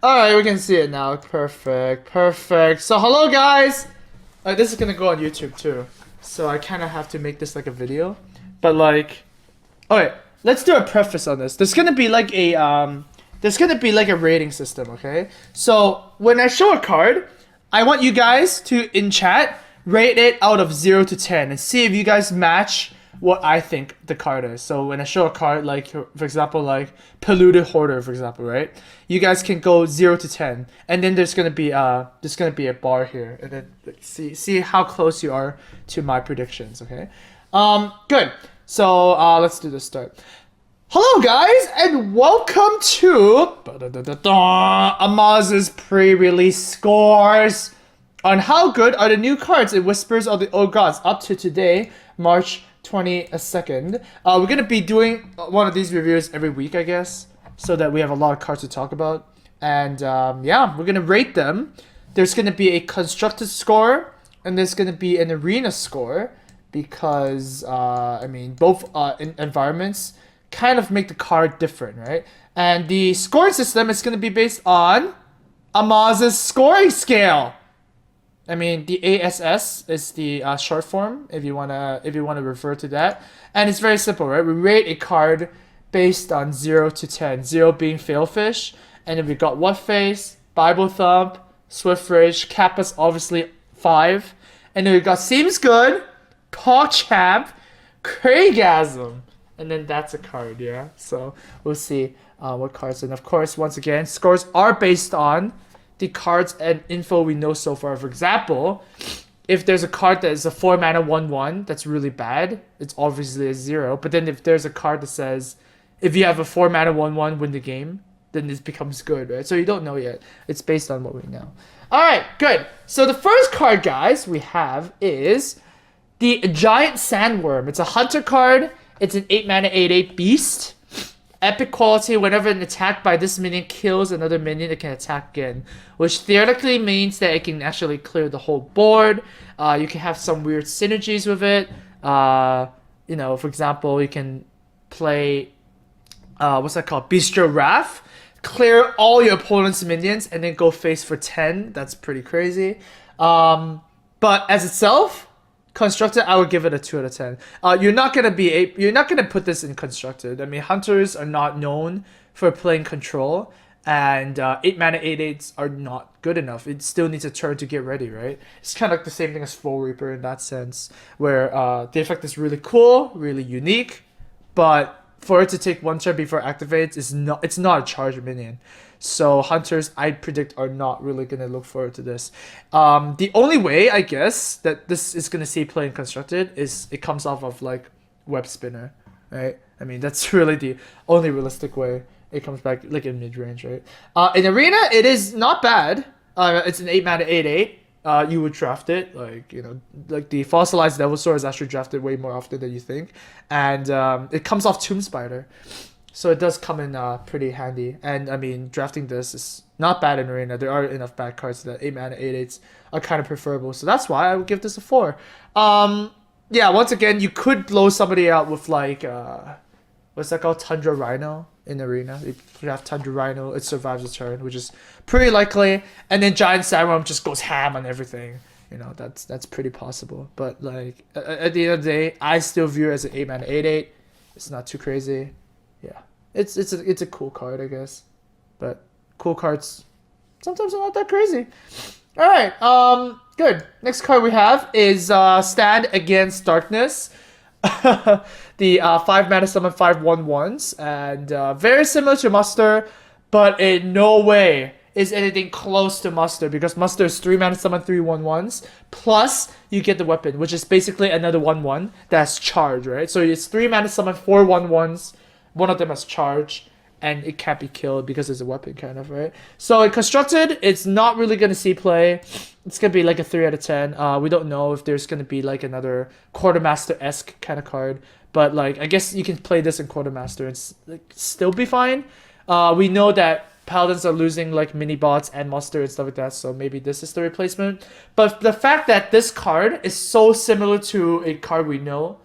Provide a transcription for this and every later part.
Alright, we can see it now. Perfect, perfect. So hello guys! This is gonna go on YouTube too. So I kinda have to make this like a video. But like... Okay, let's do a preface on this. There's gonna be like a rating system, okay? So when I show a card, I want you guys to, in chat, rate it out of 0 to 10 and see if you guys match what I think the card is. So when I show a card, like for example, like Polluted Hoarder, for example, right? You guys can go 0 to 10, and then there's gonna be a bar here, and then see how close you are to my predictions. Okay, good. So let's do this start. Hello guys, and welcome to Amaz's pre-release scores on how good are the new cards in Whispers of the Old Gods up to today, March 22nd. We're gonna be doing one of these reviews every week, I guess, so that we have a lot of cards to talk about. And yeah, we're gonna rate them. There's gonna be a constructed score, and there's gonna be an arena score, because I mean, both environments kind of make the card different, right? And the scoring system is gonna be based on Amaz's scoring scale. I mean, the ASS is the short form, if you wanna refer to that, and it's very simple, right? We rate a card based on 0 to 10, 0 being Failfish, and then we got What Face, Bible Thump, Swift Rage, Kappa's obviously 5, and then we got Seems Good, PogChamp, Craigasm, and then that's a card, yeah. So we'll see what cards, and of course, once again, scores are based on the cards and info we know so far. For example, if there's a card that is a 4 mana 1/1 that's really bad, it's obviously a 0. But then if there's a card that says if you have a 4 mana 1/1 win the game, then it becomes good, right? So you don't know yet. It's based on what we know. Alright, good. So the first card, guys, we have is the Giant Sandworm. It's a hunter card. It's an 8 mana 8/8 beast. Epic quality, whenever an attack by this minion kills another minion, it can attack again. Which theoretically means that it can actually clear the whole board. You can have some weird synergies with it. You know, for example, you can play, what's that called? Bistro Wrath. Clear all your opponent's minions and then go face for 10. That's pretty crazy. But as itself, constructed, I would give it a 2 out of 10. You're not gonna put this in constructed. I mean, hunters are not known for playing control, and 8 mana 8/8s are not good enough. It still needs a turn to get ready, right? It's kind of like the same thing as Full Reaper in that sense, where the effect is really cool, really unique, but for it to take 1 turn before it activates it's not a charge minion. So hunters, I predict, are not really gonna look forward to this. The only way, I guess, that this is gonna see playing constructed is it comes off of like Web Spinner, right? I mean, that's really the only realistic way it comes back, like in mid range, right? In arena, it is not bad. It's an 8 mana 8/8. You would draft it, like, you know, like the Fossilized Devilsaur is actually drafted way more often than you think, and it comes off Tomb Spider. So it does come in pretty handy. And I mean, drafting this is not bad in arena. There are enough bad cards that 8 mana 8/8s are kind of preferable. So that's why I would give this a 4. Yeah, once again, you could blow somebody out with like, what's that called? Tundra Rhino in arena. If you have Tundra Rhino, it survives a turn, which is pretty likely. And then Giant Sandworm just goes ham on everything. You know, that's pretty possible. But like, at the end of the day, I still view it as an 8 mana 8/8. It's not too crazy. Yeah, it's a cool card, I guess, but cool cards sometimes are not that crazy. All right, good. Next card we have is Stand Against Darkness, the 5 mana summon 5/1/1s, and very similar to Muster, but in no way is anything close to Muster, because Muster is 3 mana summon 3/1/1s plus you get the weapon, which is basically another 1/1 that's charged, right? So it's 3 mana summon 4/1/1s. One of them has charge, and it can't be killed because it's a weapon, kind of, right? So in constructed, it's not really gonna see play. It's gonna be like a 3 out of 10. We don't know if there's gonna be like another Quartermaster-esque kind of card, but like, I guess you can play this in Quartermaster and like still be fine. We know that Paladins are losing like mini bots and muster and stuff like that, so maybe this is the replacement. But the fact that this card is so similar to a card we know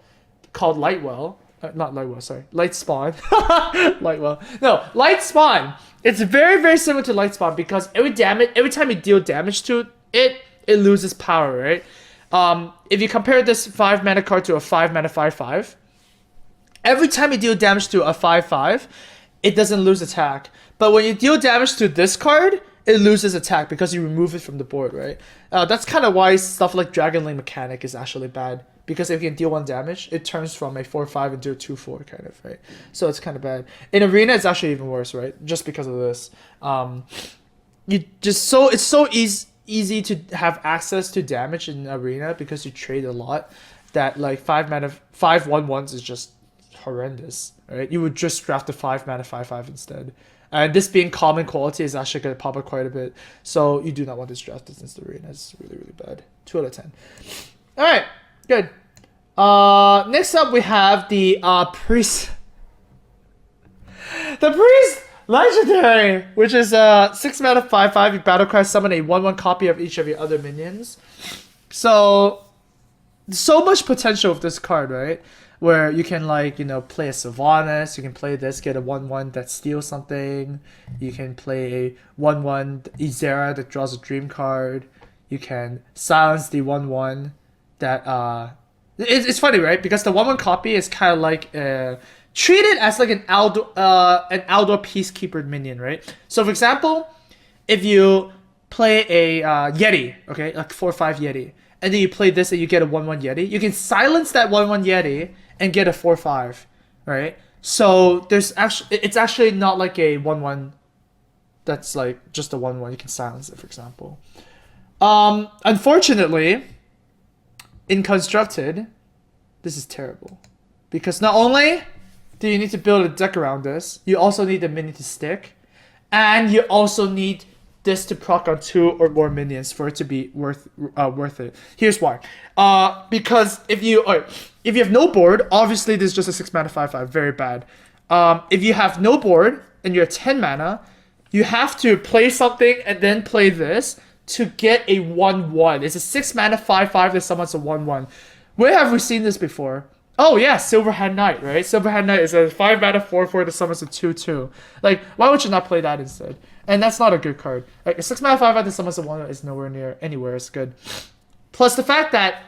called Lightwell, not Lightwell, sorry. Light Spawn. Lightwell. No, Light Spawn. It's very, very similar to Light Spawn because every time you deal damage to it, it loses power, right? If you compare this 5 mana card to a 5 mana 5/5, every time you deal damage to a 5/5, it doesn't lose attack. But when you deal damage to this card, it loses attack because you remove it from the board, right? That's kind of why stuff like Dragon Lane mechanic is actually bad. Because if you can deal 1 damage, it turns from a 4/5 into a 2/4 kind of, right? So it's kind of bad. In Arena, it's actually even worse, right? Just because of this. It's so easy to have access to damage in Arena because you trade a lot that like 5 mana 5/1/1s is just horrendous, right? You would just draft the 5 mana 5/5 instead. And this being common quality is actually going to pop up quite a bit. So you do not want this drafted since the Arena is really, really bad. 2 out of 10. Alright, good. Next up we have the Priest. The Priest Legendary, which is 6 mana 5/5. You battlecry summon a 1/1 copy of each of your other minions. So much potential with this card, right? Where you can like, you know, play a Sylvanas, you can play this, get a 1/1 that steals something. You can play a 1/1 Izera that draws a dream card. You can silence the 1/1 that it's funny, right? Because the 1/1 copy is kind of like treated as like an Aldor Peacekeeper minion, right? So for example, if you play a Yeti, okay, like 4/5 Yeti, and then you play this and you get a 1/1 Yeti, you can silence that 1/1 Yeti and get a 4/5, right? So it's actually not like a 1/1 that's like just a 1/1. You can silence it, for example. Unfortunately, in Constructed, this is terrible. Because not only do you need to build a deck around this, you also need the minion to stick, and you also need this to proc on 2 or more minions for it to be worth it. Here's why. Because if you have no board, obviously this is just a 6 mana 5/5, very bad. If you have no board and you're 10 mana, you have to play something and then play this to get a 1/1. It's a 6 mana 5/5 that summons a 1/1. Where have we seen this before? Oh yeah, Silverhand Knight, right? Silverhand Knight is a 5 mana 4/4 that summons a 2/2. Like, why would you not play that instead? And that's not a good card. Like, a 6 mana 5/5 that summons a 1/1 is nowhere near anywhere as good. Plus the fact that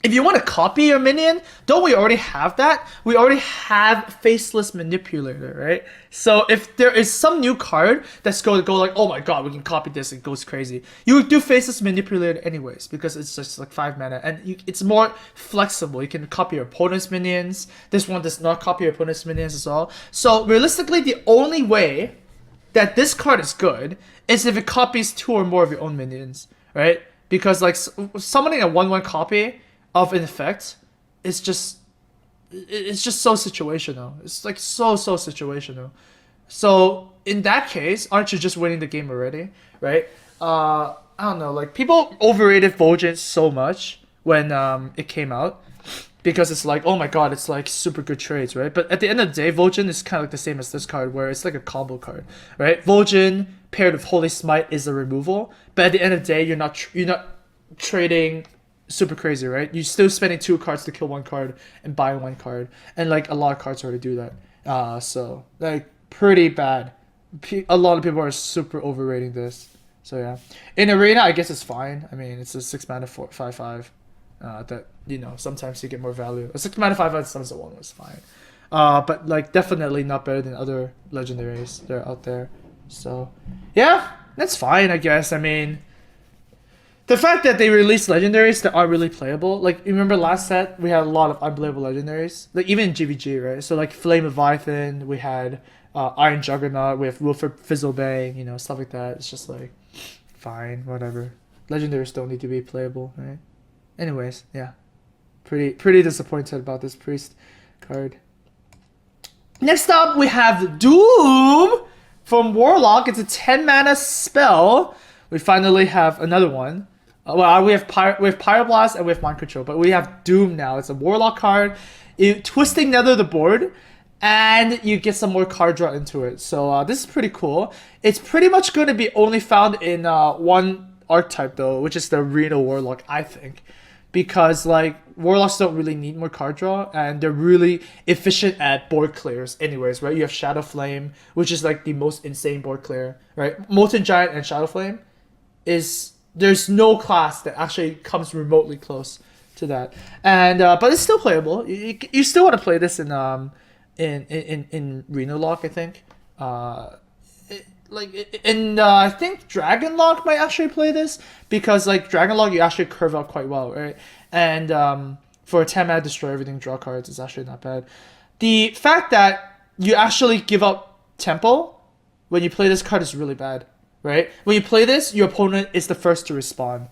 if you want to copy your minion, don't we already have that? We already have Faceless Manipulator, right? So if there is some new card that's going to go like, oh my god, we can copy this, it goes crazy. You would do Faceless Manipulator anyways, because it's just like 5 mana, and it's more flexible. You can copy your opponent's minions. This one does not copy your opponent's minions as well. So realistically, the only way that this card is good is if it copies 2 or more of your own minions, right? Because like summoning a 1/1 copy of an effect is just so situational. It's like so situational. So in that case, aren't you just winning the game already, right? I don't know, like people overrated Vol'jin so much when it came out, because it's like, oh my god, it's like super good trades, right? But at the end of the day, Vol'jin is kind of like the same as this card, where it's like a combo card, right? Vol'jin paired with Holy Smite is a removal, but at the end of the day, you're not trading super crazy, right? You're still spending 2 cards to kill 1 card and buying 1 card, and like a lot of cards already do that. So like pretty bad. A lot of people are super overrating this. So yeah, in Arena, I guess it's fine. I mean, it's a 6 mana 5/5. That, you know, sometimes you get more value. A 6 mana 5/5 summons a 1 was fine. But like definitely not better than other legendaries that are out there. So yeah, that's fine, I guess. I mean, the fact that they released legendaries that are really playable, like, you remember last set, we had a lot of unplayable legendaries, like even in GVG, right? So like Flame Leviathan, we had Iron Juggernaut, we have Wilford Fizzlebang, you know, stuff like that. It's just like, fine, whatever. Legendaries don't need to be playable, right? Anyways, yeah, pretty disappointed about this Priest card. Next up, we have Doom from Warlock. It's a 10 mana spell. We finally have another one. Well, we have Pyroblast and we have Mind Control, but we have Doom now. It's a Warlock card. Twisting Nether the board, and you get some more card draw into it. So this is pretty cool. It's pretty much going to be only found in one archetype though, which is the Reno Warlock, I think. because like Warlocks don't really need more card draw, and they're really efficient at board clears anyways, right? You have Shadow Flame, which is like the most insane board clear, right? Molten Giant and Shadow Flame there's no class that actually comes remotely close to that, and but it's still playable. You still want to play this in Reno Lock, I think. I think Dragon Lock might actually play this, because like Dragon Lock you actually curve out quite well, right? And for a 10 mana destroy everything, draw cards is actually not bad. The fact that you actually give up tempo when you play this card is really bad, right? When you play this, your opponent is the first to respond.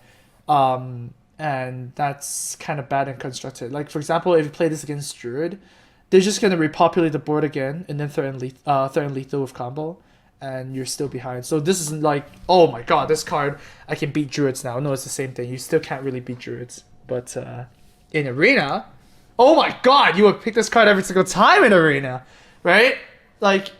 And that's kind of bad and constructed. Like, for example, if you play this against Druid, they're just going to repopulate the board again and then threaten lethal with combo, and you're still behind. So this isn't like, oh my god, this card, I can beat Druids now. No, it's the same thing. You still can't really beat Druids. But in Arena, oh my god, you would pick this card every single time in Arena, right? Like,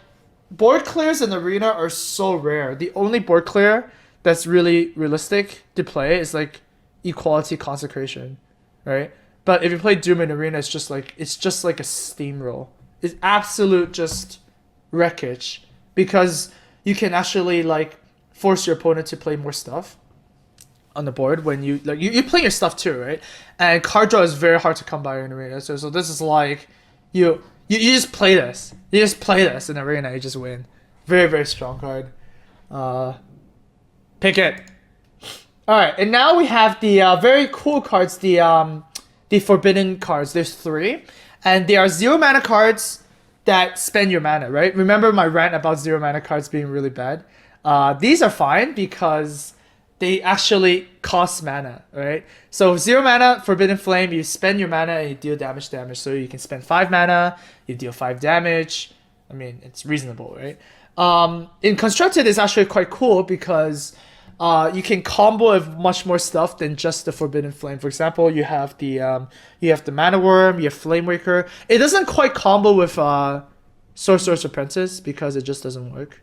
board clears in Arena are so rare. The only board clear that's really realistic to play is like Equality Consecration, right? But if you play Doom in Arena, it's just like a steamroll. It's absolute just wreckage, because you can actually like force your opponent to play more stuff on the board when you play your stuff too, right? And card draw is very hard to come by in Arena. So this is like you just play this. You just play this in Arena, you just win. Very, very strong card. Pick it. Alright, and now we have the very cool cards, the forbidden cards. There's 3. And they are 0 mana cards that spend your mana, right? Remember my rant about 0 mana cards being really bad? These are fine because they actually cost mana, right? So 0 mana, Forbidden Flame, you spend your mana and you deal damage. So you can spend 5 mana, you deal 5 damage. I mean, it's reasonable, right? In Constructed, it's actually quite cool because you can combo with much more stuff than just the Forbidden Flame. For example, you have the Mana Worm, you have Flame Waker. It doesn't quite combo with Sorcerer's Apprentice because it just doesn't work.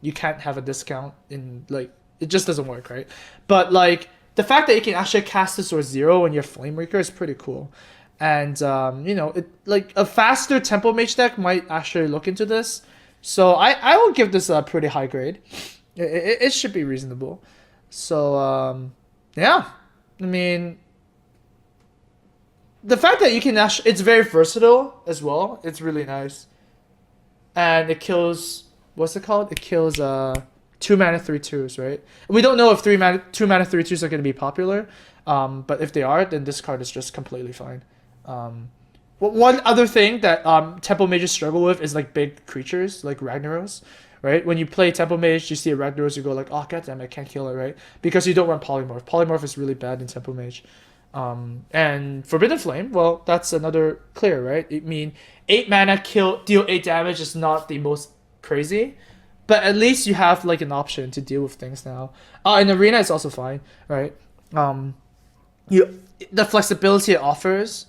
You can't have a discount in like. It just doesn't work, right? But like the fact that you can actually cast this or 0 when you're Flame Waker is pretty cool. And you know, it like a faster Tempo Mage deck might actually look into this. So I will give this a pretty high grade. It should be reasonable. So yeah, I mean, the fact that you can actually, it's very versatile as well. It's really nice, and it kills. What's it called? It kills 2 mana 3/2s, right? We don't know if 2 mana 3/2s are going to be popular, but if they are, then this card is just completely fine. One other thing that Tempo Mages struggle with is like big creatures like Ragnaros, right? When you play Tempo Mage, you see a Ragnaros, you go like, oh goddamn, I can't kill it, right? Because you don't run Polymorph. Polymorph is really bad in Tempo Mage. And Forbidden Flame, well, that's another clear, right? I mean, 8 mana deal 8 damage is not the most crazy, but at least you have like an option to deal with things now. In Arena, it's also fine, right? The flexibility it offers,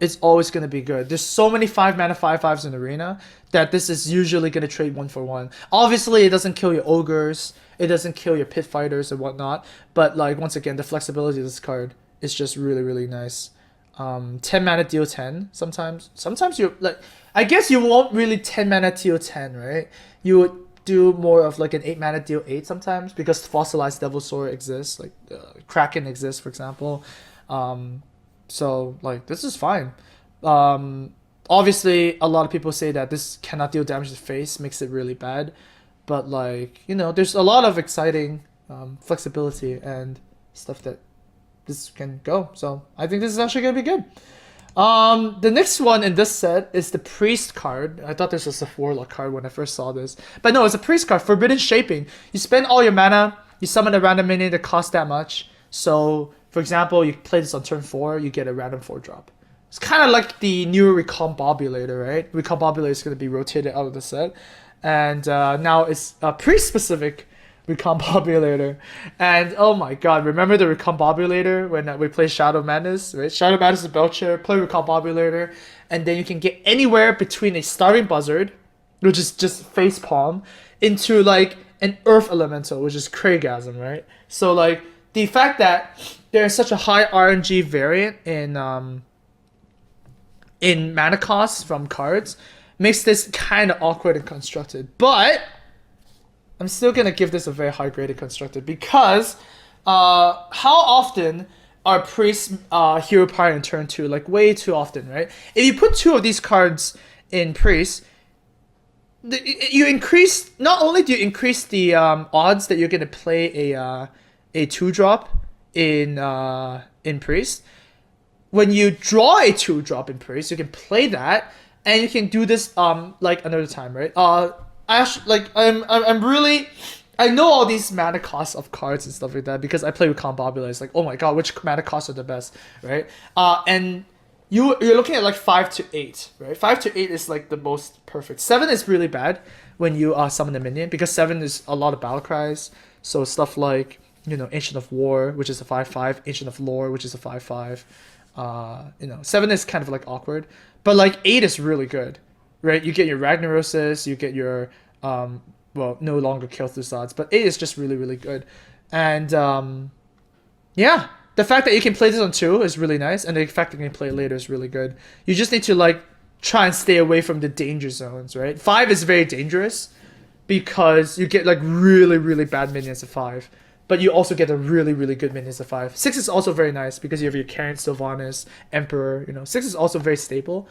it's always going to be good. There's so many 5 mana 5/5s in Arena that this is usually going to trade 1 for 1. Obviously, it doesn't kill your ogres, it doesn't kill your pit fighters and whatnot, but like once again, the flexibility of this card is just really, really nice. 10 mana deal 10 sometimes. Sometimes you like, I guess you won't really 10 mana deal 10, right? You would do more of like an 8 mana deal 8 sometimes because Fossilized Devil Sword exists, like Kraken exists, for example. So like this is fine. Obviously a lot of people say that this cannot deal damage to face, makes it really bad, but like, you know, there's a lot of exciting flexibility and stuff that this can go. So I think this is actually gonna be good. The next one in this set is the Priest card. I thought this was a Warlock card when I first saw this, but no, it's a Priest card. Forbidden Shaping. You spend all your mana, you summon a random minion that costs that much. So for example, you play this on turn 4, you get a random 4-drop. It's kind of like the new Recombobulator, right? Recombobulator is going to be rotated out of the set. And now it's a Priest-specific Recombobulator. And oh my god, remember the Recombobulator when we play Shadow Madness, right? Shadow Madness is Belcher, play Recombobulator, and then you can get anywhere between a Starving Buzzard, which is just facepalm, into like an Earth Elemental, which is Craigasm, right? So like, the fact that there's such a high RNG variant in mana costs from cards makes this kind of awkward and constructed. But I'm still gonna give this a very high graded constructed because how often are priests hero power in turn 2? Like way too often, right? If you put 2 of these cards in priest, you increase, not only do you increase the odds that you're gonna play a 2-drop in priest. When you draw a 2-drop in priest, you can play that, and you can do this like another time, right? I'm really, I know all these mana costs of cards and stuff like that because I play with Pablo. It's like, oh my god, which mana costs are the best, right? And you're looking at like 5 to 8, right? 5 to 8 is like the most perfect. 7 is really bad when you summon a minion because 7 is a lot of battle cries. So stuff like, you know, Ancient of War, which is a 5/5, Ancient of Lore, which is a 5/5. 7 is kind of like awkward, but like 8 is really good, right? You get your Ragnaroses, you get your well, no longer kill through odds, but 8 is just really, really good. And yeah, the fact that you can play this on 2 is really nice, and the fact that you can play it later is really good. You just need to like try and stay away from the danger zones, right? 5 is very dangerous because you get like really, really bad minions at 5. But you also get a really, really good minions at 5. 6 is also very nice because you have your Karen, Sylvanas, Emperor, you know. 6 is also very stable.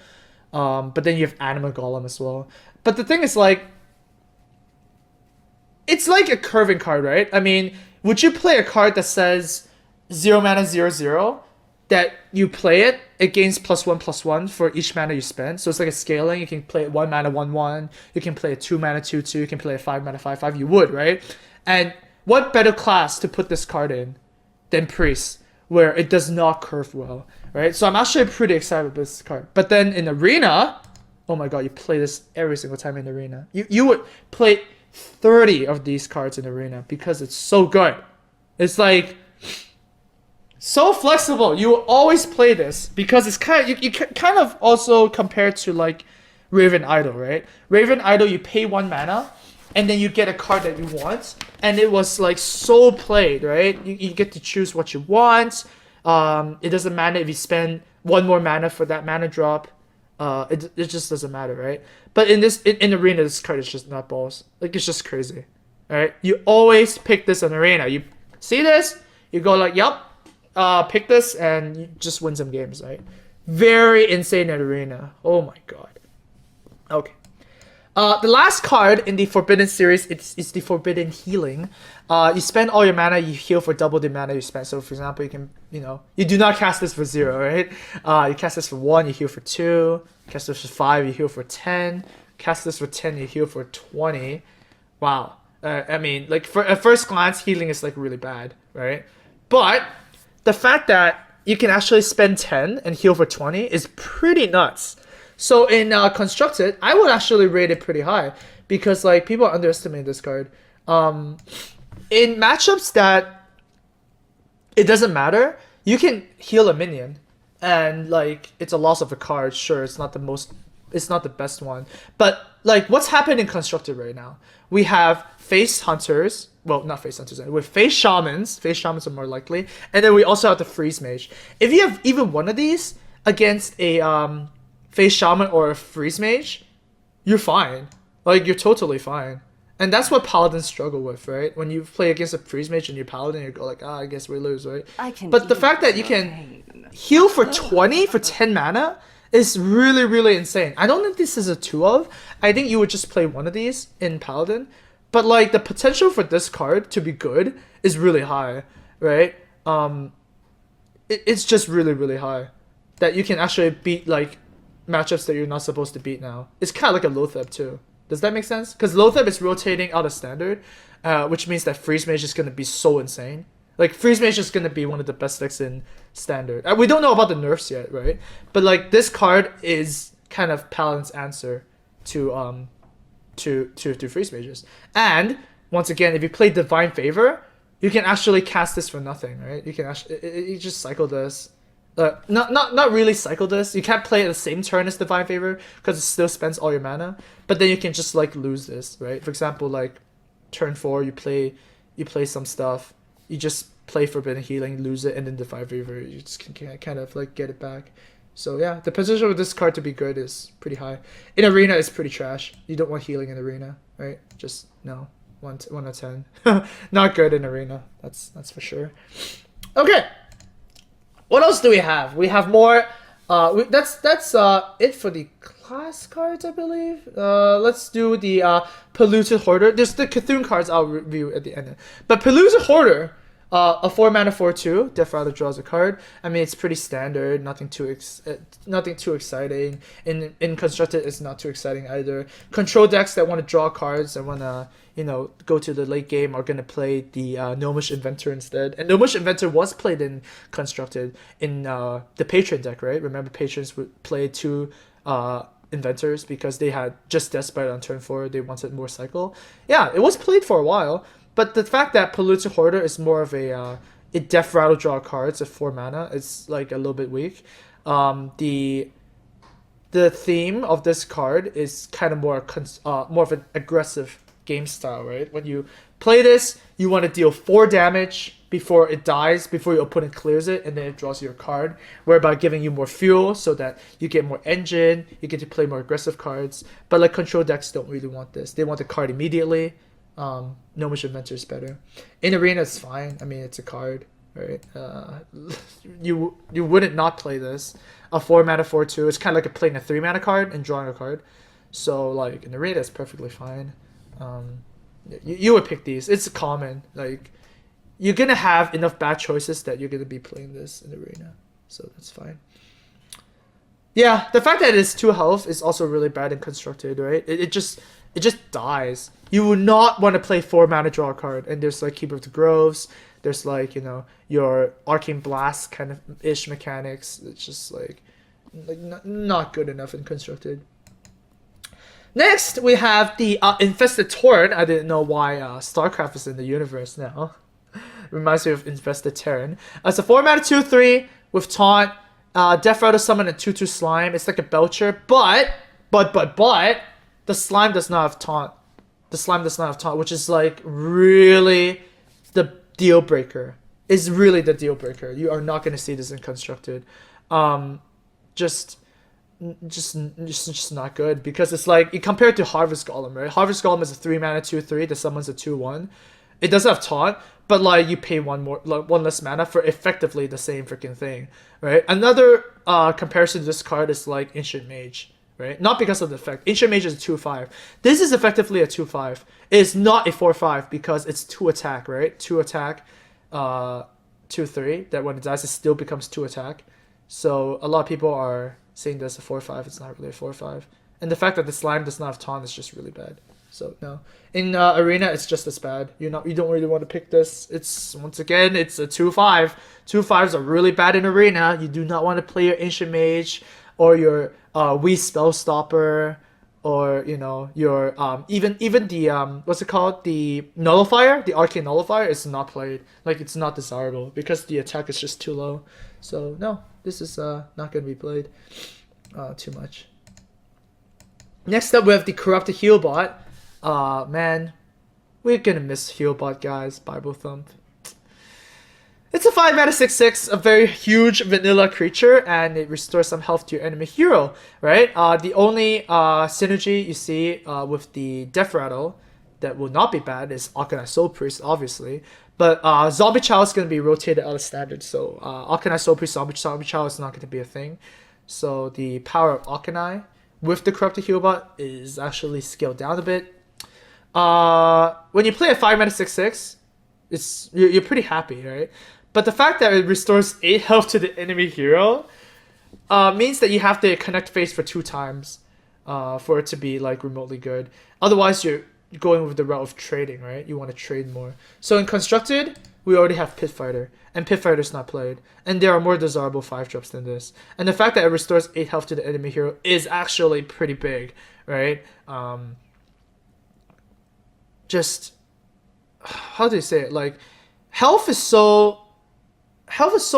But then you have Anima Golem as well. But the thing is, like, it's like a curving card, right? I mean, would you play a card that says 0 mana 0/0, that you play it, it gains +1/+1 for each mana you spend. So it's like a scaling. You can play it 1 mana 1/1. You can play it 2 mana 2/2. You can play it 5 mana 5/5. You would, right? And what better class to put this card in than Priest, where it does not curve well, right? So I'm actually pretty excited with this card. But then in Arena, oh my god, you play this every single time in Arena. You would play 30 of these cards in Arena because it's so good. It's like so flexible. You will always play this because it's kind of, you kind of also compare to like Raven Idol, right? Raven Idol, you pay 1 mana, and then you get a card that you want, and it was like so played, right? You get to choose what you want. It doesn't matter if you spend 1 more mana for that mana drop. It just doesn't matter, right? But in Arena, this card is just not balls. Like, it's just crazy, right? You always pick this in Arena. You see this, you go like, yup, pick this, and you just win some games, right? Very insane in Arena. Oh my god. Okay. The last card in the Forbidden series is the Forbidden Healing. You spend all your mana, you heal for double the mana you spend. So for example, you can, you know, you do not cast this for 0, right? You cast this for 1, you heal for 2. Cast this for 5, you heal for 10. Cast this for 10, you heal for 20. Wow. I mean, like, for at first glance, healing is like really bad, right? But the fact that you can actually spend 10 and heal for 20 is pretty nuts. So in Constructed, I would actually rate it pretty high because like people underestimate this card. In matchups that it doesn't matter, you can heal a minion, and like it's a loss of a card. Sure, it's not the best one, but like what's happening in Constructed right now? We have face hunters. Well, not face hunters. With face shamans. Face shamans are more likely, and then we also have the freeze mage. If you have even one of these against a face shaman or a freeze mage, you're fine. Like, you're totally fine. And that's what paladins struggle with, right? When you play against a freeze mage and you're paladin, you go like, I guess we lose, right? But the fact that you can heal for 20 for 10 mana is really, really insane. I don't think this is a 2 of. I think you would just play one of these in paladin. But like the potential for this card to be good is really high, right? It's just really, really high. That you can actually beat like matchups that you're not supposed to beat now. It's kind of like a Lotheb too. Does that make sense? Because Lotheb is rotating out of standard, which means that Freeze Mage is going to be so insane. Like, Freeze Mage is going to be one of the best decks in standard. We don't know about the nerfs yet, right? But like, this card is kind of Paladin's answer to Freeze Mages. And once again, if you play Divine Favor, you can actually cast this for nothing, right? You can actually you just cycle this. Not really cycle this. You can't play it the same turn as Divine Favor because it still spends all your mana. But then you can just like lose this, right? For example, like turn 4, you play some stuff. You just play Forbidden Healing, lose it, and then Defy Reaver, you just can kind of like get it back. So yeah, the potential of this card to be good is pretty high. In Arena, it's pretty trash. You don't want healing in Arena, right? Just no. 1 out of 10. Not good in Arena. That's for sure. Okay. What else do we have? We have more. That's it for the class cards, I believe. Let's do the Polluted Hoarder. There's the Cthulhu cards I'll review at the end. But Polluted Hoarder, a 4-mana 4/2. Death Rattle draws a card. I mean, it's pretty standard. Nothing too exciting. In Constructed, it's not too exciting either. Control decks that want to draw cards and want to go to the late game are gonna play the Gnomish Inventor instead. And Gnomish Inventor was played in Constructed in the Patron deck, right? Remember, patrons would play 2 Inventors because they had just Deathbite on turn 4. They wanted more cycle. Yeah, it was played for a while. But the fact that Polluted Hoarder is more of a Death Rattle draw cards at 4 mana, it's like a little bit weak. The theme of this card is kind of more of an aggressive game style, right? When you play this, you want to deal 4 damage before it dies, before your opponent clears it, and then it draws your card, whereby giving you more fuel so that you get more engine, you get to play more aggressive cards. But like control decks don't really want this. They want the card immediately. Gnomish Inventor is better. In Arena, it's fine. I mean, it's a card, right? You wouldn't not play this. A 4-mana 4/2. It's kind of like playing a 3-mana card and drawing a card. So like in Arena, it's perfectly fine. You would pick these. It's common. Like you're gonna have enough bad choices that you're gonna be playing this in Arena, so that's fine. Yeah, the fact that it's 2 health is also really bad in Constructed, right? It just dies. You would not want to play 4-mana draw card, and there's like Keeper of the Groves. There's like your Arcane Blast kind of ish mechanics. It's just like not good enough in Constructed. Next, we have the Infested Torrent. I didn't know why StarCraft is in the universe now. Reminds me of Infested Terran. It's a 4-mana 2/3 with Taunt. Death Rattle summon a 2/2 slime. It's like a Belcher, but the slime does not have Taunt. The slime does not have Taunt, which is like really the deal breaker. Is really the deal breaker. You are not going to see this in Constructed. Just not good, because it's like you compare it to Harvest Golem, right? Harvest Golem is a 3-mana 2/3 that summons a 2/1. It does have Taunt, but like you pay one less mana for effectively the same freaking thing, right? Another comparison to this card is like Ancient Mage, right? Not because of the effect. Ancient Mage is a 2/5. This is effectively a 2/5. It is not a 4/5 because it's 2 attack, right? 2 attack, 2/3. That when it dies, it still becomes 2 attack. So a lot of people are saying that's a 4/5. It's not really a 4/5. And the fact that the slime does not have Taunt is just really bad. So no. In Arena, it's just as bad. You don't really want to pick this. It's once again, it's a 2/5. 2/5s are really bad in Arena. You do not want to play your Ancient Mage or your Wii Spell Stopper, or your even the what's it called, the Nullifier, the Arcane Nullifier is not played. Like it's not desirable because the attack is just too low. So no, this is not gonna be played too much. Next up, we have the Corrupted Healbot. Man, we're gonna miss Healbot, guys. Bible Thump. It's a 5-mana 6/6, a very huge vanilla creature, and it restores some health to your enemy hero, right? The only synergy you see with the Death Rattle that will not be bad is Arcanine Soul Priest, obviously. But Zombie Chow is going to be rotated out of standard, so Arcanine Soul Priest, Zombie Chow is not going to be a thing. So the power of Arcanine with the Corrupted Healbot is actually scaled down a bit. When you play a 5-mana 6/6, you're pretty happy, right? But the fact that it restores 8 health to the enemy hero means that you have to connect phase for 2 times for it to be like remotely good. Otherwise, you're going with the route of trading, right? You want to trade more. So in Constructed, we already have Pit Fighter, and Pit Fighter's not played. And there are more desirable 5-drops than this. And the fact that it restores 8 health to the enemy hero is actually pretty big, right? Just, how do you say it? Like, health is so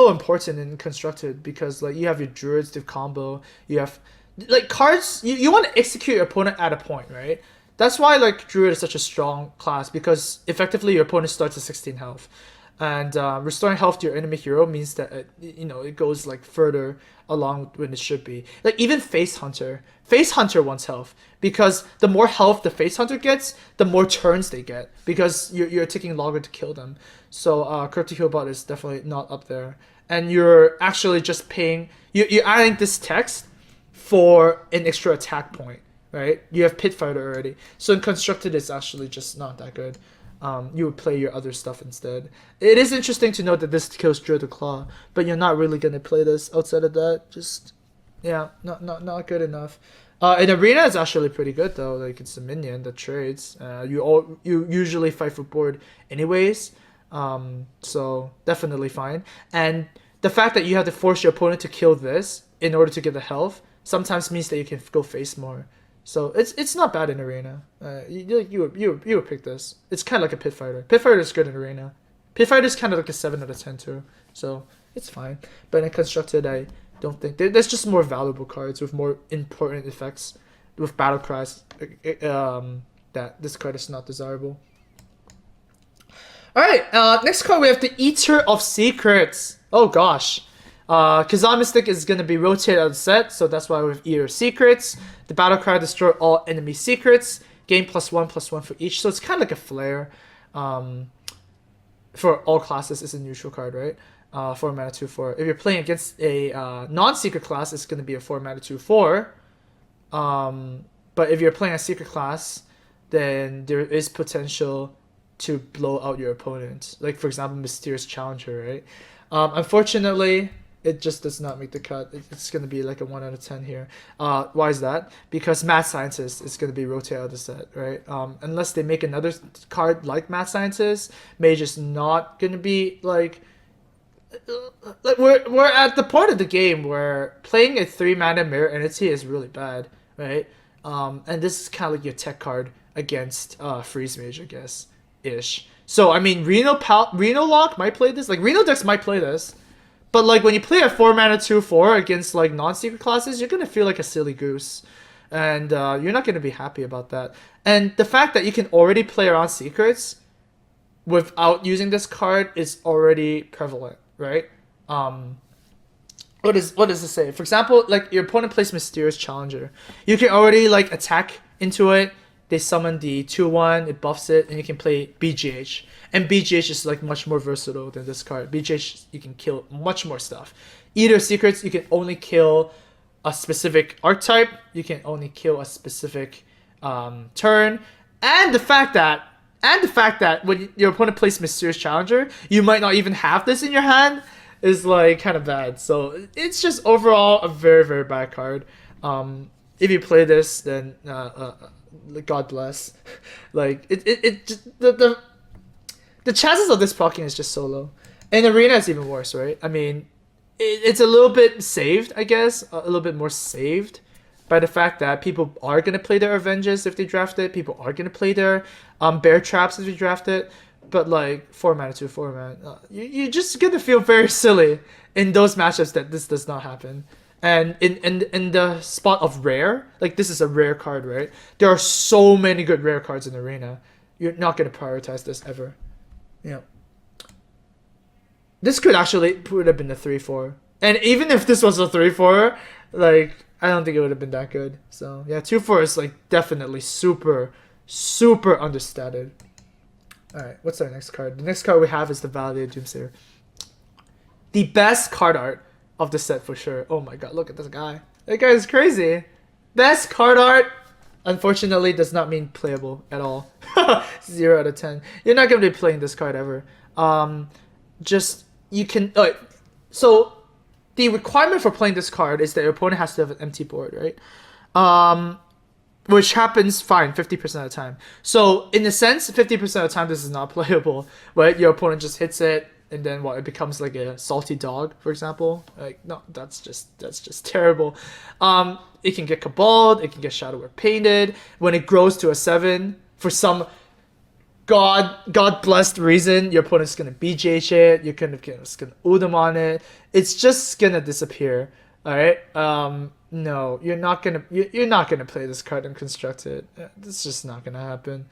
important in Constructed, because like you have your druids to combo, you have like cards, you want to execute your opponent at a point, right? That's why like druid is such a strong class, because effectively your opponent starts at 16 health. And restoring health to your enemy hero means that it goes like further along when it should be. Like even Face Hunter wants health because the more health the Face Hunter gets, the more turns they get because you're taking longer to kill them. So Cryptic Healbot is definitely not up there, and you're actually just paying. You're adding this text for an extra attack point, right? You have Pit Fighter already, so in constructed it's actually just not that good. You would play your other stuff instead. It is interesting to note that this kills Drill the Claw, but you're not really gonna play this outside of that. Just not good enough. In arena, it's actually pretty good though. Like it's a minion that trades. You usually fight for board anyways, so definitely fine. And the fact that you have to force your opponent to kill this in order to get the health sometimes means that you can go face more. So it's not bad in arena. You would pick this. It's kind of like a Pit Fighter. Pit Fighter is good in arena. Pit Fighter is kind of like a 7 out of 10 too. So it's fine. But in constructed, I don't think there's just more valuable cards with more important effects with battle cries. That this card is not desirable. All right. Next card we have the Eater of Secrets. Oh gosh. Kazan Mystic is going to be rotated out of the set, so that's why we have Eater of Secrets. The battle cry destroy all enemy secrets. Gain +1/+1 for each, so it's kind of like a flare. For all classes, it's a neutral card, right? 4 mana 2/4. If you're playing against a non-secret class, it's going to be a 4 mana 2/4. But if you're playing a secret class, then there is potential to blow out your opponent. Like for example, Mysterious Challenger, right? Unfortunately, it just does not make the cut. It's going to be like a 1 out of 10 here. Why is that? Because Mad Scientist is going to be rotated out of the set, right? Unless they make another card like Mad Scientist, Mage is not going to be like we're at the point of the game where playing a 3 mana Mirror Entity is really bad, right? And this is kind of like your tech card against Freeze Mage, I guess, ish. So I mean, Reno Lock might play this. Like Reno decks might play this. But like when you play a 4 mana 2/4 against like non-secret classes, you're gonna feel like a silly goose, and you're not gonna be happy about that. And the fact that you can already play around secrets without using this card is already prevalent, right? What does it say? For example, like your opponent plays Mysterious Challenger, you can already like attack into it. They summon the 2/1, it buffs it, and you can play BGH. And BGH is like much more versatile than this card. BGH, you can kill much more stuff. Eater Secrets, you can only kill a specific archetype. You can only kill a specific turn. And the fact that when your opponent plays Mysterious Challenger, you might not even have this in your hand is like kind of bad. So it's just overall a very, very bad card. If you play this, then God bless. Like it just, the chances of this proccing is just so low. In arena, it's even worse, right? I mean, it's a little bit saved, I guess, a little bit more saved by the fact that people are gonna play their Avenges if they draft it. People are gonna play their Bear Traps if they draft it. But like 4 mana 2/4, man, you're just gonna feel very silly in those matchups that this does not happen. And in the spot of rare, like this is a rare card, right? There are so many good rare cards in arena. You're not gonna prioritize this ever. Yeah. This could actually would have been a 3/4. And even if this was a 3/4, like I don't think it would have been that good. So yeah, 2/4 is like definitely super, super understated. Alright, what's our next card? The next card we have is the Validated Doomsayer. The best card art of the set for sure. Oh my god, look at this guy. That guy is crazy. Best card art, unfortunately, does not mean playable at all. 0 out of 10. You're not going to be playing this card ever. Just, you can... so, the requirement for playing this card is that your opponent has to have an empty board, right? Which happens fine 50% of the time. So, in a sense, 50% of the time, this is not playable, right? Your opponent just hits it, and then what, it becomes like a salty dog, for example. Like, no, that's just terrible. It can get Caballed, it can get Shadow Word Painted. When it grows to a 7, for some God blessed reason, your opponent's gonna BJH it, you're gonna Udam on it. It's just gonna disappear. Alright? No, you're not gonna play this card unconstructed. It's just not gonna happen.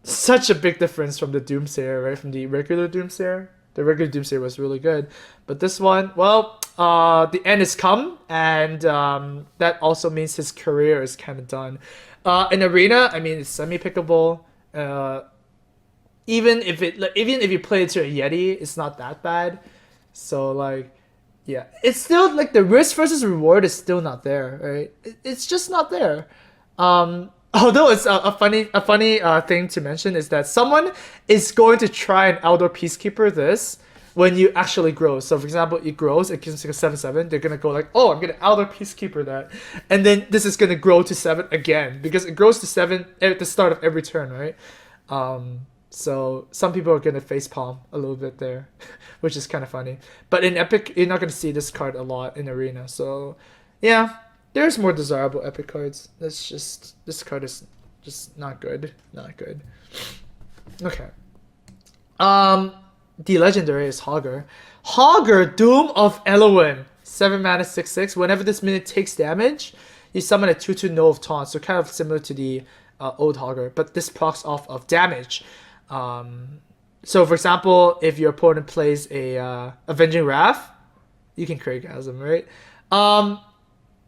such a big difference from the Doomsayer, right? From the regular Doomsayer. The regular Doomsayer was really good, but this one, well, the end has come, and that also means his career is kind of done. In Arena, I mean, it's semi-pickable. Even if you play it to a Yeti, it's not that bad. So like, yeah, it's still like the risk versus reward is still not there, right? It's just not there. Although it's a funny thing to mention is that someone is going to try and outdoor peacekeeper this when you actually grow. So for example, it grows, it gives like a 7/7. They're gonna go like, oh, I'm gonna outdoor peacekeeper that, and then this is gonna grow to 7 again because it grows to 7 at the start of every turn, right? So some people are gonna facepalm a little bit there, which is kind of funny. But in Epic, you're not gonna see this card a lot in Arena. So yeah, there's more desirable Epic cards. This card is just not good. Not good. Okay. The legendary is Hager. Hager, Doom of Elowen. 7 mana 6/6. Whenever this minion takes damage, you summon a 2/2 No of Taunt. So kind of similar to the old Hager, but this procs off of damage. So for example, if your opponent plays a Avenging Wrath, you can Craigasm, right?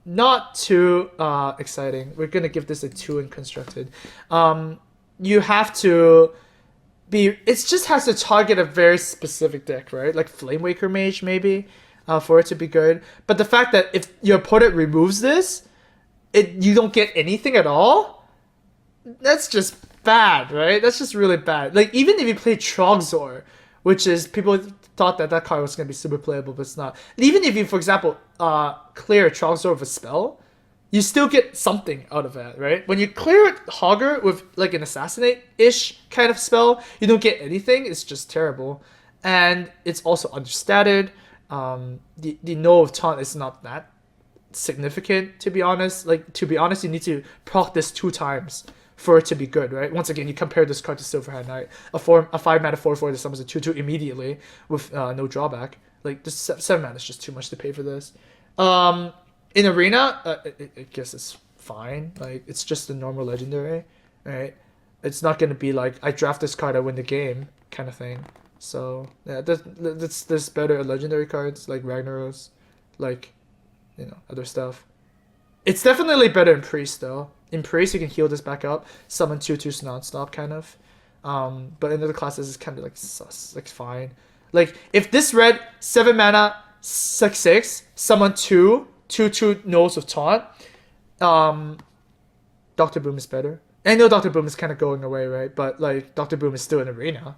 Not too exciting. We're gonna give this a 2 in constructed. You have to be. It just has to target a very specific deck, right? Like Flamewaker Mage, maybe, for it to be good. But the fact that if your opponent removes this, you don't get anything at all. That's just bad, right? That's just really bad. Like even if you play Trogzor, which is people thought that card was gonna be super playable, but it's not. Even if you, for example, clear Trogzor with a spell, you still get something out of that, right? When you clear Hager with like an assassinate-ish kind of spell, you don't get anything. It's just terrible, and it's also understated. The No of Taunt is not that significant, to be honest. Like to be honest, you need to proc this 2 times for it to be good, right? Once again, you compare this card to Silverhand Knight, a 5 mana 4/4 that summons a 2/2 immediately with no drawback. Like this 7 mana is just too much to pay for this. In Arena, I guess it's fine. Like it's just a normal legendary, right? It's not gonna be like I draft this card, I win the game kind of thing. So yeah, there's better legendary cards like Ragnaros, like other stuff. It's definitely better in Priest though. In Priest, you can heal this back up, summon 2/2s nonstop, kind of. But in other classes, it's kind of like sus, like fine. Like if this red 7 mana 6/6 summon 2/2 No's of Taunt, Doctor Boom is better. I know Doctor Boom is kind of going away, right? But like Doctor Boom is still in Arena,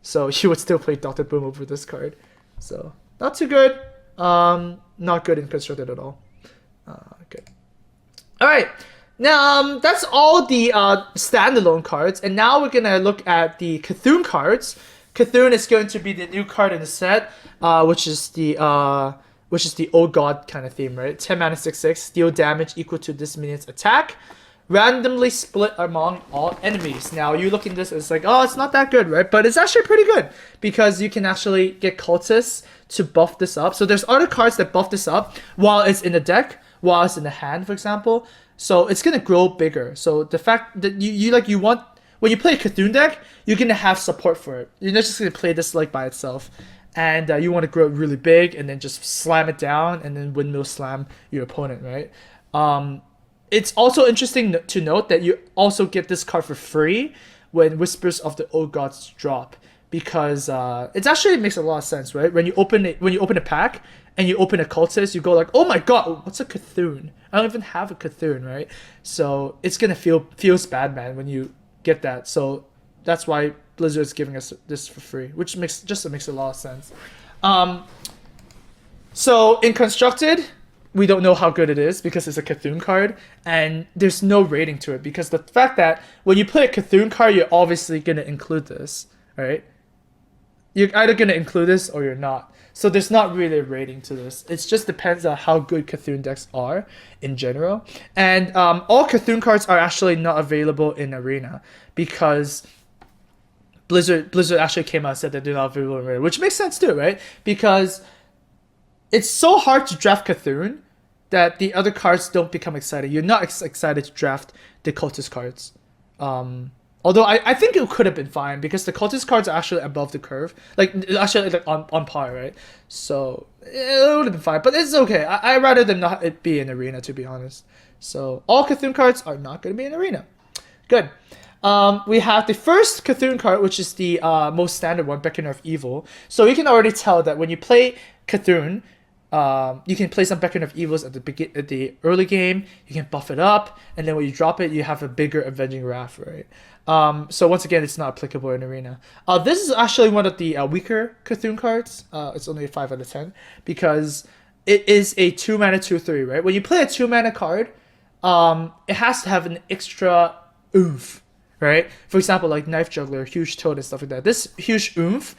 so you would still play Doctor Boom over this card. So not too good. Not good in constructed at all. Good. All right. Now, that's all the standalone cards, and now we're gonna look at the Cthulhu cards. Cthulhu is going to be the new card in the set, which is the old god kind of theme, right? 10 mana 6/6, deal damage equal to this minion's attack, randomly split among all enemies. Now, you look at this, it's like, oh, it's not that good, right? But it's actually pretty good because you can actually get cultists to buff this up. So there's other cards that buff this up while it's in the deck, while it's in the hand, for example. So it's gonna grow bigger. So the fact that you want when you play a Cthulhu deck, you're gonna have support for it. You're not just gonna play this like by itself, and you want to grow it really big and then just slam it down and then windmill slam your opponent, right? It's also interesting to note that you also get this card for free when Whispers of the Old Gods drop, because it actually makes a lot of sense, right? When you open a pack and you open a cultist, you go like, oh my god, what's a Cthulhu? I don't even have a Cthulhu, right? So it's gonna feels bad, man, when you get that. So that's why Blizzard is giving us this for free, which makes a lot of sense. So in constructed, we don't know how good it is because it's a Cthulhu card, and there's no rating to it because the fact that when you play a Cthulhu card, you're obviously gonna include this, right? You're either gonna include this or you're not. So there's not really a rating to this. It just depends on how good Cthulhu decks are in general. And all Cthulhu cards are actually not available in Arena because Blizzard actually came out and said that they're not available in Arena, which makes sense too, right? Because it's so hard to draft Cthulhu that the other cards don't become exciting. You're not excited to draft the cultist cards. Although I think it could have been fine because the cultist cards are actually above the curve. Like, actually like on par, right? So, it would have been fine. But it's okay. I'd rather than not it be in Arena, to be honest. So, all Cthulhu cards are not going to be in Arena. Good. We have the first Cthulhu card, which is the most standard one, Beckoner of Evil. So, you can already tell that when you play Cthulhu, you can play some Beckoner of Evils at the early game. You can buff it up, and then when you drop it, you have a bigger Avenging Wrath, right? So once again, it's not applicable in Arena. This is actually one of the weaker Cthulhu cards. It's only a 5 out of 10 because it is a 2-mana 2/3, right? When you play a 2-mana card, it has to have an extra oomph, right? For example, like Knife Juggler, Huge Toad, and stuff like that. This huge oomph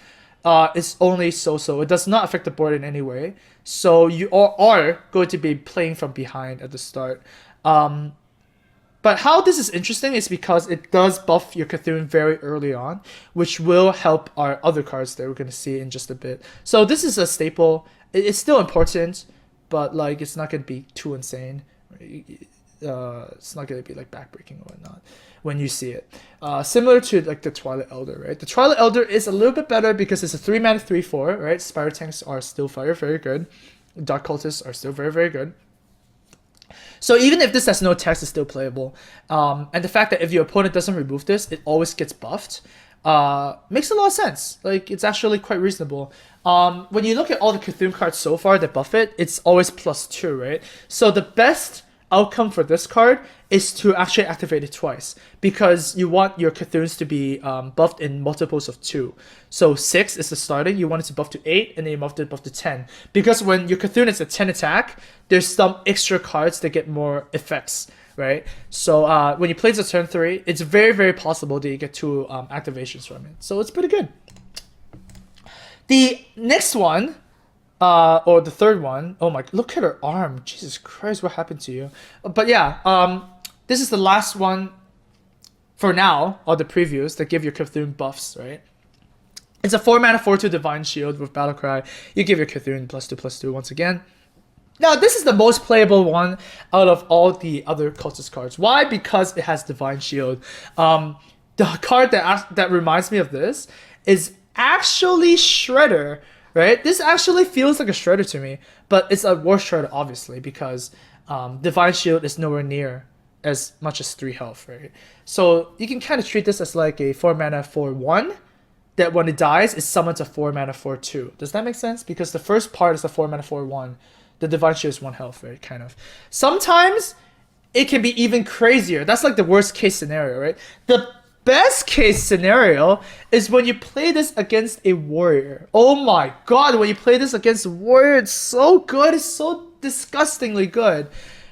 is only so-so. It does not affect the board in any way. So you are going to be playing from behind at the start. But how this is interesting is because it does buff your Cthulhu very early on, which will help our other cards that we're going to see in just a bit. So this is a staple. It's still important, but like it's not going to be too insane. It's not going to be like backbreaking or whatnot when you see it. Similar to like the Twilight Elder, right? The Twilight Elder is a little bit better because it's a 3-mana 3/4, right? Spire Tanks are still very good. Dark Cultists are still very good. So even if this has no text, it's still playable. And the fact that if your opponent doesn't remove this, it always gets buffed, makes a lot of sense. Like, it's actually quite reasonable. When you look at all the Cthulhu cards so far that buff it, it's always +2, right? So the best outcome for this card is to actually activate it twice because you want your Cthulhu's to be buffed in multiples of 2. So 6 is the starting, you want it to buff to 8, and then you want it to buff to 10. Because when your Cthulhu is a 10 attack, there's some extra cards that get more effects, right? So when you play this turn 3, it's very possible that you get 2 activations from it. So it's pretty good. The next one, or the third one, oh my, look at her arm. Jesus Christ, what happened to you? But yeah, this is the last one for now, or the previews that give your Cthulhu buffs, right? It's a 4-mana 4/2 Divine Shield with Battlecry. You give your Cthulhu +2/+2 once again. Now, this is the most playable one out of all the other cultist cards. Why? Because it has Divine Shield. The card that reminds me of this is actually Shredder, right? This actually feels like a Shredder to me, but it's a worse Shredder, obviously, because Divine Shield is nowhere near as much as 3 health, right? So you can kind of treat this as like a 4-mana 4/1 that when it dies, it summons a 4-mana 4/2. Does that make sense? Because the first part is a 4-mana 4/1. The Divine Shield is 1 health, right? Kind of. Sometimes it can be even crazier. That's like the worst case scenario, right? The best case scenario is when you play this against a warrior. Oh my god, when you play this against a warrior, it's so good. It's so disgustingly good.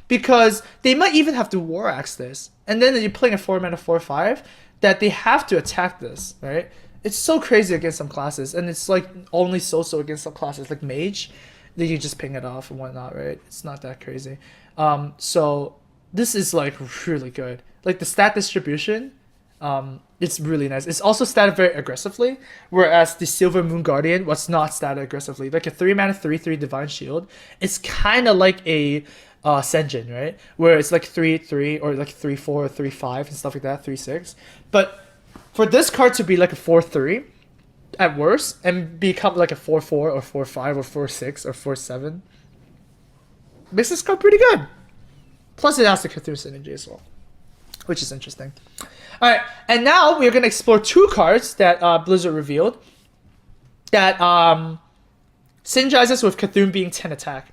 Because they might even have to War Axe this. And then you're playing a 4-mana 4/5 that they have to attack this, right? It's so crazy against some classes. And it's like only so-so against some classes like Mage. Then you just ping it off and whatnot, right? It's not that crazy. So this is like really good. Like the stat distribution, it's really nice. It's also statted very aggressively, whereas the Silver Moon Guardian was not statted aggressively. Like a 3-mana 3/3 Divine Shield, it's kind of like a Senjin, right? Where it's like 3/3 or like 3/4 or 3/5 and stuff like that, 3/6. But for this card to be like a 4/3 at worst and become like a 4/4 or 4/5 or 4/6 or 4/7 makes this card pretty good. Plus it has the Cthulhu synergy as well, which is interesting. Alright, and now we're going to explore 2 cards that Blizzard revealed that synergizes with Cthulhu being 10 attack.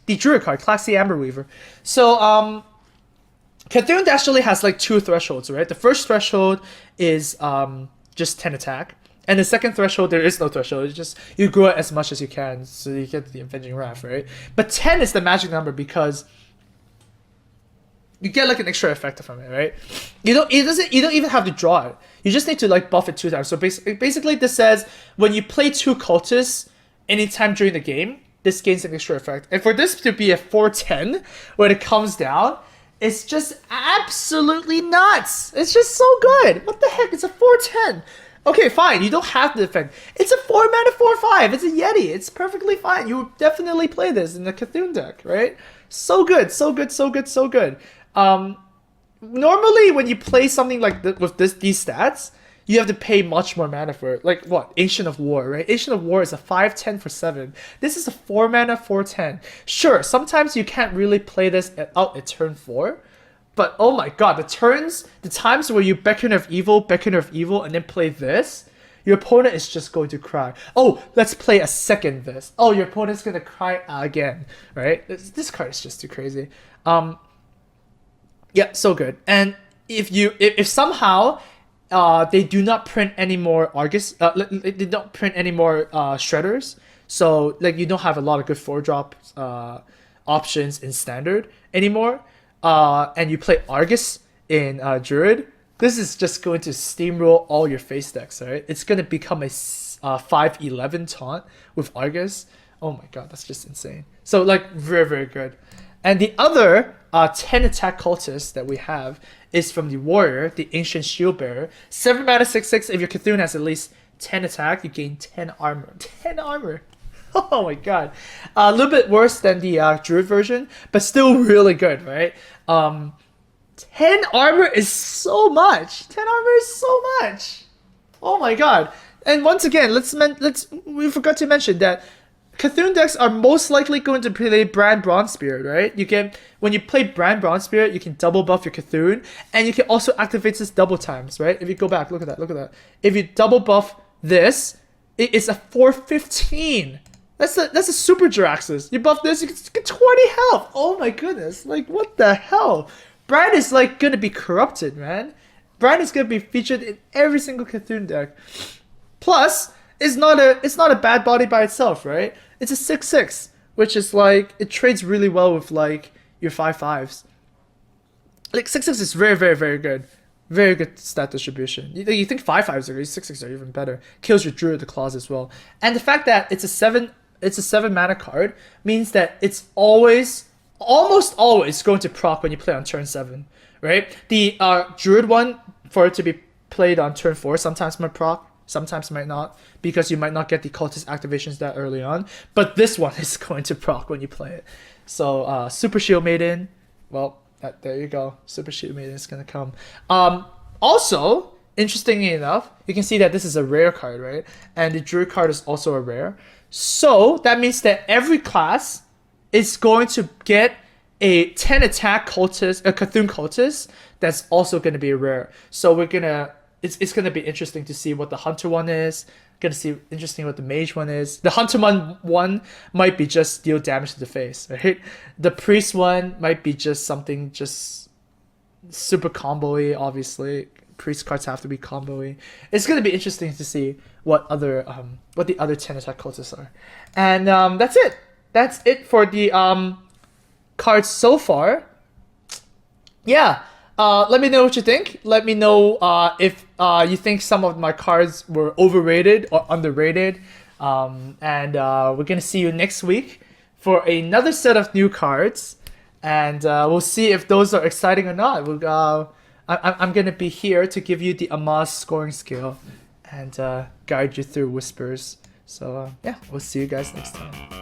The Druid card, Claxi Amberweaver. So Cthulhu actually has like 2 thresholds, right? The first threshold is just 10 attack. And the second threshold, there is no threshold. It's just you grow it as much as you can, so you get the Avenging Wrath, right? But 10 is the magic number because you get like an extra effect from it, right? You don't even have to draw it. You just need to like buff it 2 times. So basically this says when you play 2 cultists anytime during the game, this gains an extra effect. And for this to be a 4/10 when it comes down, it's just absolutely nuts. It's just so good. What the heck? It's a 4/10. Okay, fine. You don't have the effect. It's a 4-mana 4/5. It's a Yeti. It's perfectly fine. You would definitely play this in the Cthulhu deck, right? So good, so good, so good, so good. normally when you play something like with these stats, you have to pay much more mana for it. Like what? Ancient of War, right? Ancient of War is a 5/10 for 7. This is a 4 mana 4/10. Sure, sometimes you can't really play this out at turn 4. But oh my god, the times where you Beacon of Evil, and then play this, your opponent is just going to cry. Oh, let's play a second this. Oh, your opponent's gonna cry again, right? This card is just too crazy. Yeah, so good. And if somehow they do not print any more Argus, they don't print any more Shredders, so like you don't have a lot of good 4-drop options in Standard anymore, and you play Argus in Druid, this is just going to steamroll all your face decks, right? It's going to become a 5/11 taunt with Argus. Oh my god, that's just insane. So like very, very good. And the other 10 attack cultist that we have is from the Warrior, the Ancient Shield Bearer. 7 mana 6/6. If your Cthulhu has at least 10 attack, you gain 10 armor. 10 armor! Oh my god. A little bit worse than the Druid version, but still really good, right? 10 armor is so much. 10 armor is so much. Oh my god. And once again, we forgot to mention that Cthulhu decks are most likely going to play Brand Bronze Spirit, right? When you play Brand Bronze Spirit, you can double buff your Cthulhu, and you can also activate this double times, right? If you go back, look at that. If you double buff this, it is a 4/15. That's a Super Jiraxxus. You buff this, you get 20 health. Oh my goodness, like what the hell? Brand is like gonna be corrupted, man. Brand is gonna be featured in every single Cthulhu deck. Plus, it's not a bad body by itself, right? It's a 6/6, which is like it trades really well with like your 5/5s. Like 6/6 is very, very, very good. Very good stat distribution. You think 5/5s are good, 6/6 are even better. Kills your Druid the Claws as well. And the fact that it's a 7 mana card means that it's almost always going to proc when you play on turn 7, right? The Druid one, for it to be played on turn 4, sometimes might proc, sometimes might not, because you might not get the cultist activations that early on. But this one is going to proc when you play it. So Super Shield Maiden, well, there you go. Super Shield Maiden is gonna come. Also, interestingly enough, you can see that this is a rare card, right? And the Druid card is also a rare. So that means that every class is going to get a 10 attack cultist, a Cthulhu cultist, that's also going to be rare. So it's going to be interesting to see what the Hunter one is. Going to see interesting what the Mage one is. The Hunter one might be just deal damage to the face, right? The Priest one might be just something just super combo-y, obviously. Priest cards have to be combo-y. It's going to be interesting to see what the other 10 attack cultists are. And that's it. That's it for the cards so far. Yeah. Let me know what you think. Let me know if you think some of my cards were overrated or underrated. And we're going to see you next week for another set of new cards. And we'll see if those are exciting or not. I'm going to be here to give you the Amaz scoring skill and guide you through Whispers. So yeah, we'll see you guys next time.